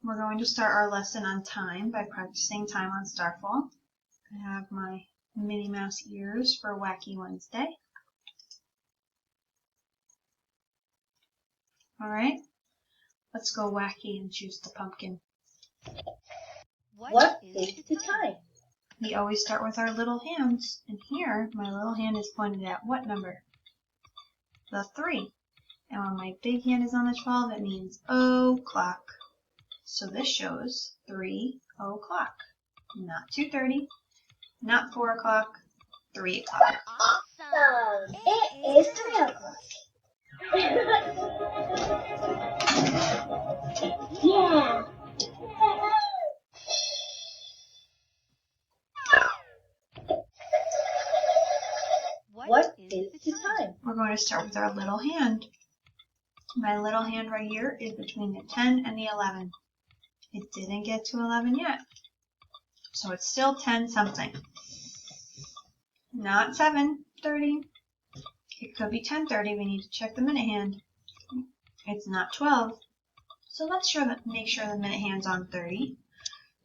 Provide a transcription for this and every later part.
We're going to start our lesson on time by practicing time on Starfall. I have my Minnie Mouse ears for Wacky Wednesday. Alright, let's go wacky and choose the pumpkin. What is the time? We always start with our little hands, and here my little hand is pointed at what number? The 3. And when my big hand is on the 12, it means o'clock. So this shows 3 o'clock. Not 2:30, not 4 o'clock, 3 o'clock. Awesome! It is 3 o'clock. Yeah! What is the time? We're going to start with our little hand. My little hand right here is between the 10 and the 11. It didn't get to 11 yet, so it's still 10 something. Not 7:30. It could be 10:30. We need to check the minute hand. It's not 12. So let's make sure the minute hand's on 30.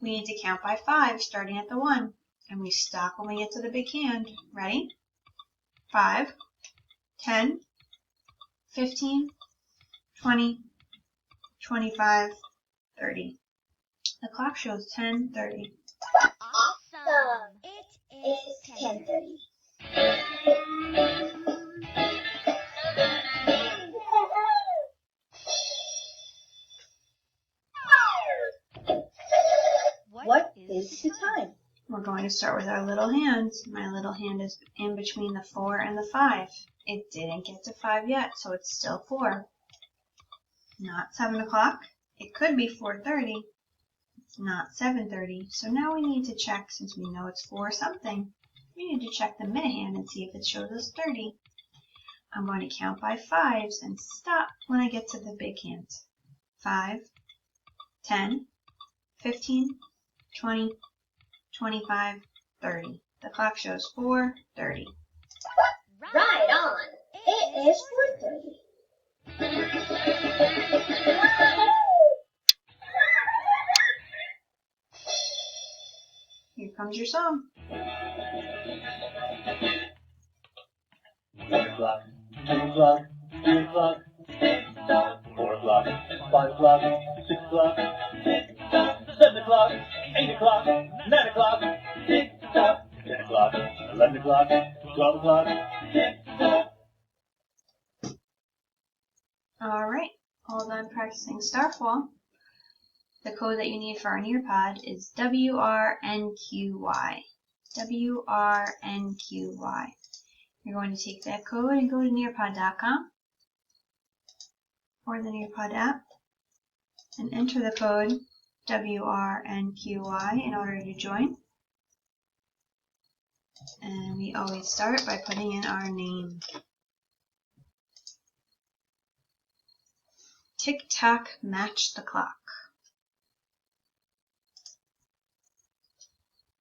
We need to count by 5, starting at the 1. And we stop when we get to the big hand. Ready? 5, 10, 15, 20, 25, 30. The clock shows 10:30. Awesome! It is 10:30. What is the time? We're going to start with our little hands. My little hand is in between the 4 and the 5. It didn't get to 5 yet, so it's still 4. Not 7 o'clock. It could be 4:30. It's not 7:30. So now we need to check, since we know it's 4 something, we need to check the minute hand and see if it shows us 30. I'm going to count by 5s and stop when I get to the big hands. 5, 10, 15, 20, 25, 30. The clock shows 4:30. Right on! It is 4:30. Here comes your song. 1 o'clock, 2 o'clock, 3 o'clock, 4 o'clock, 5 o'clock, 6 o'clock, 7 o'clock, 8 o'clock, 9 o'clock, 10 o'clock, 11 o'clock, 12 o'clock. Alright, all done practicing Starfall. The code that you need for our Nearpod is WRNQY. WRNQY. You're going to take that code and go to nearpod.com or the Nearpod app and enter the code WRNQY in order to join. And we always start by putting in our name. Tick-tock, match the clock.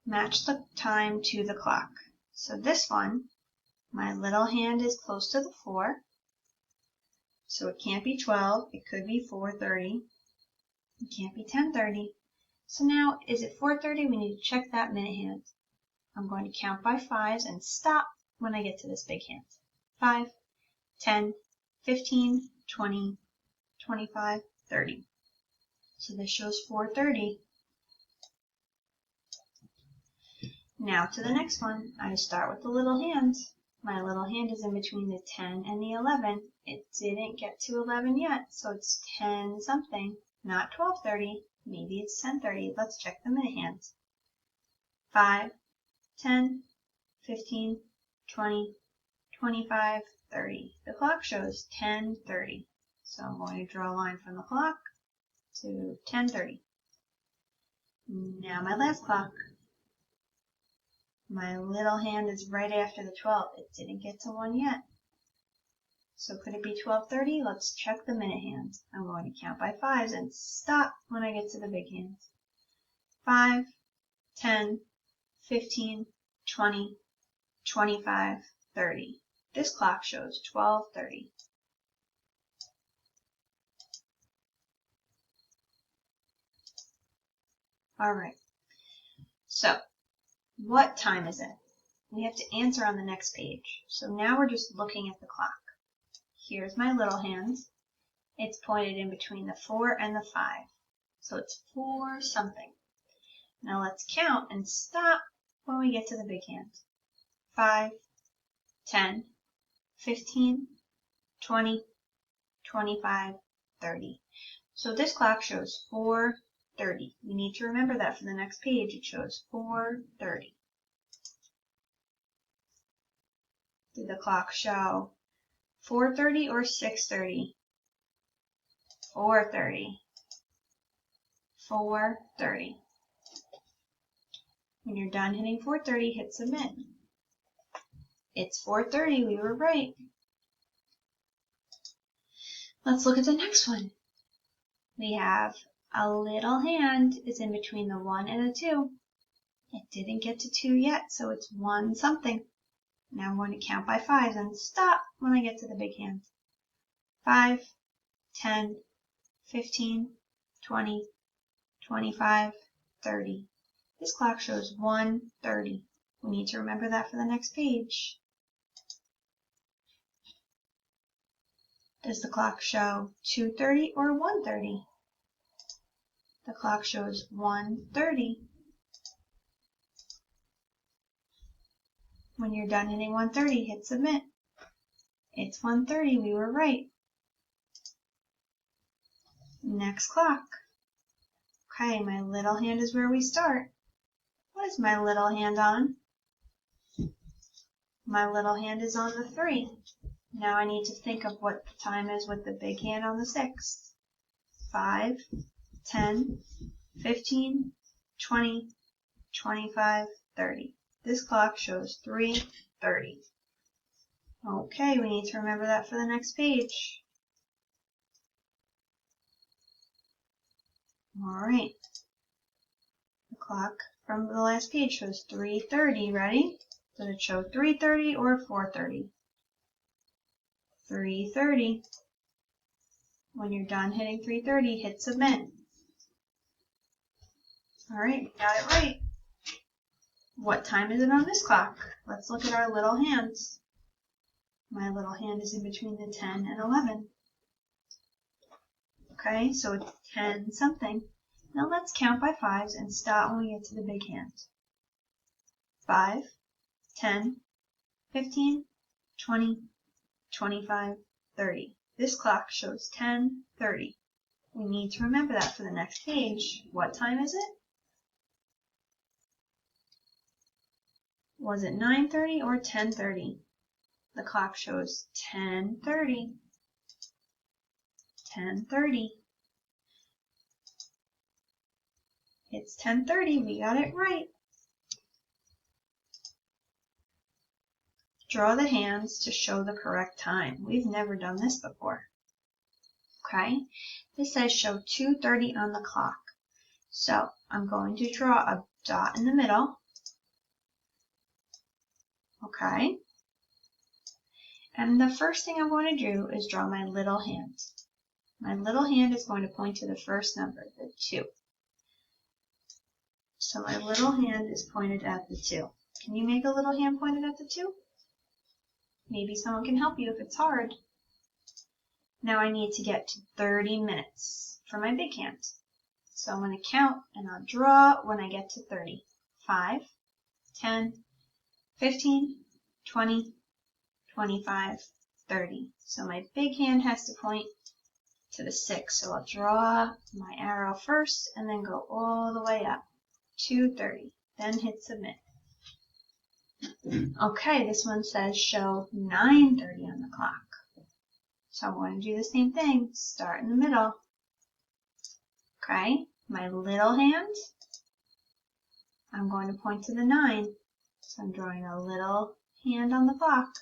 Match the time to the clock. So this one, my little hand is close to the 4. So it can't be 12. It could be 4:30. It can't be 10:30. So now, is it 4:30? We need to check that minute hand. I'm going to count by 5s and stop when I get to this big hand. 5, 10, 15, 20, 25, 30. So this shows 4:30. Now to the next one. I start with the little hand. My little hand is in between the 10 and the 11. It didn't get to 11 yet, so it's 10 something. Not 12:30. Maybe it's 10:30. Let's check the minute hands. 5, 10, 15, 20, 25, 30. The clock shows 10:30. So I'm going to draw a line from the clock to 10:30. Now my last clock. My little hand is right after the 12. It didn't get to 1 yet. So could it be 12:30? Let's check the minute hands. I'm going to count by 5s and stop when I get to the big hands. 5, 10, 15, 20, 25, 30. This clock shows 12:30. All right. So, what time is it? We have to answer on the next page. So now we're just looking at the clock. Here's my little hand. It's pointed in between the 4 and the 5. So it's 4 something. Now let's count and stop when we get to the big hand. 5, 10, 15, 20, 25, 30. So this clock shows 4:30. We need to remember that for the next page. It shows 4:30. Did the clock show 4:30 or 6:30? 4:30. 4:30. When you're done hitting 4:30, hit submit. It's 4:30. We were right. Let's look at the next one. We have a little hand is in between the 1 and the 2. It didn't get to 2 yet, so it's 1 something. Now I'm going to count by 5s and stop when I get to the big hand. 5, 10, 15, 20, 25, 30. This clock shows 1:30. We need to remember that for the next page. Does the clock show 2:30 or 1:30? The clock shows 1:30. When you're done hitting 1:30, hit submit. It's 1:30. We were right. Next clock. Okay, my little hand is where we start. What is my little hand on? My little hand is on the 3. Now I need to think of what the time is with the big hand on the 6. 5, 10, 15, 20, 25, 30. This clock shows 3:30. Okay, we need to remember that for the next page. Alright. The clock from the last page shows 3:30. Ready? Does it show 3:30 or 4:30? 3:30. When you're done hitting 3:30, hit submit. Alright, we got it right. What time is it on this clock? Let's look at our little hands. My little hand is in between the 10 and 11. Okay, so it's 10 something. Now let's count by 5s and stop when we get to the big hand. 5, 10, 15, 20, 25, 30. This clock shows 10:30. We need to remember that for the next page. What time is it? Was it 9:30 or 10:30? The clock shows 10:30. 10:30. It's 10:30. We got it right. Draw the hands to show the correct time. We've never done this before. Okay? This says show 2:30 on the clock. So I'm going to draw a dot in the middle. Okay? And the first thing I'm going to do is draw my little hand. My little hand is going to point to the first number, the 2. So my little hand is pointed at the 2. Can you make a little hand pointed at the 2? Maybe someone can help you if it's hard. Now I need to get to 30 minutes for my big hand. So I'm going to count and I'll draw when I get to 30. 5, 10, 15, 20, 25, 30. So my big hand has to point to the 6. So I'll draw my arrow first and then go all the way up. 2:30. Then hit submit. Okay, this one says show 9:30 on the clock. So I'm going to do the same thing. Start in the middle. Okay, my little hand, I'm going to point to the 9. So I'm drawing a little hand on the clock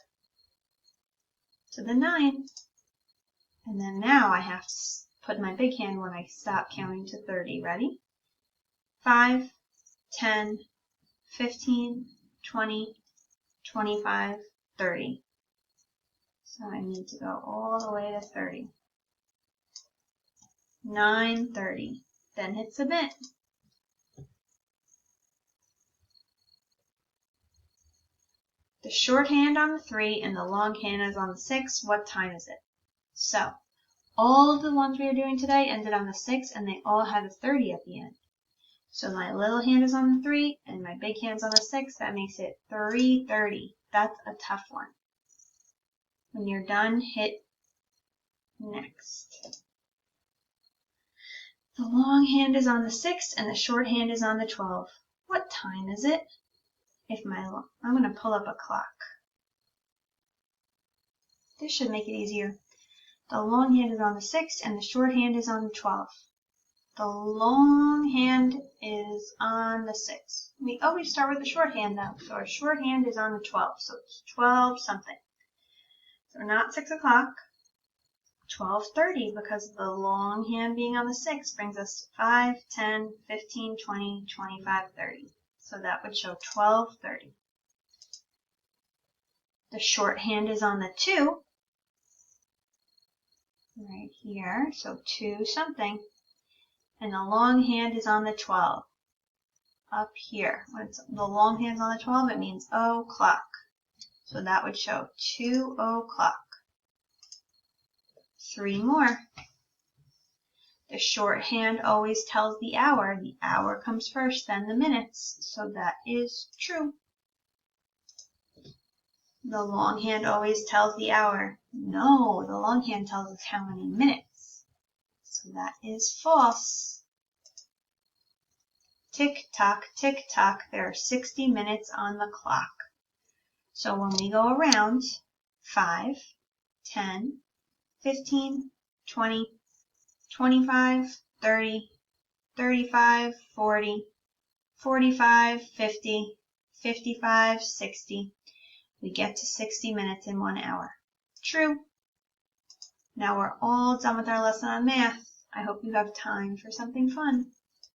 to the 9. And then now I have to put my big hand when I stop counting to 30. Ready? 5, 10, 15, 20, 25, 30. So I need to go all the way to 30. 9:30. Then hit submit. the shorthand on the 3 and the longhand is on the 6. What time is it? So, all of the ones we are doing today ended on the 6 and they all had a 30 at the end. So my little hand is on the 3 and my big hand's on the 6. That makes it 3:30. That's a tough one. When you're done, hit next. The long hand is on the 6 and the short hand is on the 12. What time is it? I'm going to pull up a clock. This should make it easier. The long hand is on the 6 and the short hand is on the 12. The long hand is on the 6. We always start with the short hand though. So our short hand is on the 12. So it's 12 something. So not 6 o'clock. 12:30 because the long hand being on the 6 brings us to 5, 10, 15, 20, 25, 30. So that would show 12:30. The short hand is on the 2. Right here. So 2 something. And the long hand is on the 12. Up here. When the long hand's on the 12, it means o'clock. So that would show 2 o'clock. 3 more. The short hand always tells the hour. The hour comes first, then the minutes. So that is true. The long hand always tells the hour. No, the long hand tells us how many minutes. So that is false. Tick tock, there are 60 minutes on the clock. So when we go around, 5, 10, 15, 20, 25, 30, 35, 40, 45, 50, 55, 60. We get to 60 minutes in 1 hour. True. Now we're all done with our lesson on math. I hope you have time for something fun.